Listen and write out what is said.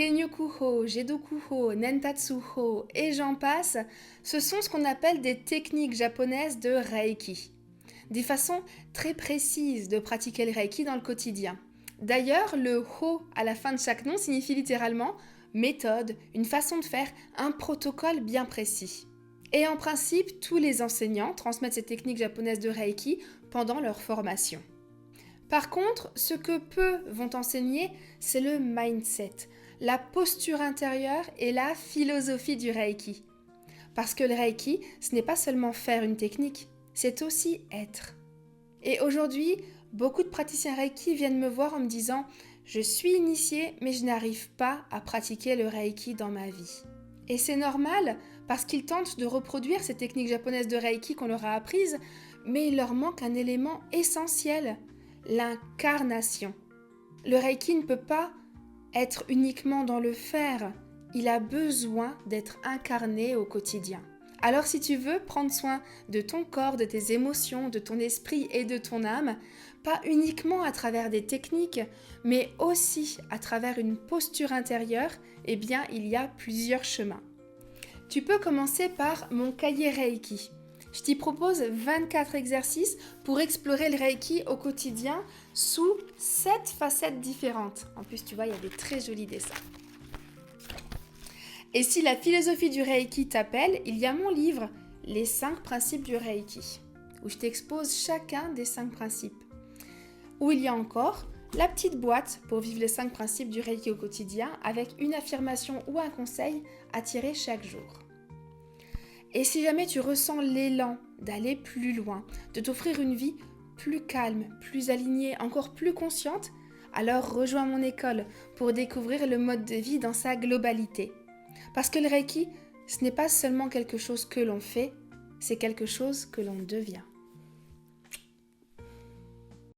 Kenyoku-ho, Jedoku-ho, Nentatsu-ho et j'en passe, ce sont ce qu'on appelle des techniques japonaises de Reiki. Des façons très précises de pratiquer le Reiki dans le quotidien. D'ailleurs, le ho à la fin de chaque nom signifie littéralement méthode, une façon de faire, un protocole bien précis. Et en principe, tous les enseignants transmettent ces techniques japonaises de Reiki pendant leur formation. Par contre, ce que peu vont enseigner, c'est le mindset, la posture intérieure et la philosophie du Reiki. Parce que le Reiki, ce n'est pas seulement faire une technique, c'est aussi être. Et aujourd'hui, beaucoup de praticiens Reiki viennent me voir en me disant « Je suis initié, mais je n'arrive pas à pratiquer le Reiki dans ma vie. » Et c'est normal, parce qu'ils tentent de reproduire ces techniques japonaises de Reiki qu'on leur a apprises, mais il leur manque un élément essentiel, l'incarnation. Le Reiki ne peut pas être uniquement dans le faire, il a besoin d'être incarné au quotidien. Alors si tu veux prendre soin de ton corps, de tes émotions, de ton esprit et de ton âme, pas uniquement à travers des techniques, mais aussi à travers une posture intérieure, eh bien il y a plusieurs chemins. Tu peux commencer par mon cahier Reiki. Je t'y propose 24 exercices pour explorer le Reiki au quotidien sous 7 facettes différentes. En plus, tu vois, il y a des très jolis dessins. Et si la philosophie du Reiki t'appelle, il y a mon livre « Les 5 principes du Reiki » où je t'expose chacun des 5 principes. Où il y a encore la petite boîte pour vivre les 5 principes du Reiki au quotidien avec une affirmation ou un conseil à tirer chaque jour. Et si jamais tu ressens l'élan d'aller plus loin, de t'offrir une vie plus calme, plus alignée, encore plus consciente, alors rejoins mon école pour découvrir le mode de vie dans sa globalité. Parce que le Reiki, ce n'est pas seulement quelque chose que l'on fait, c'est quelque chose que l'on devient.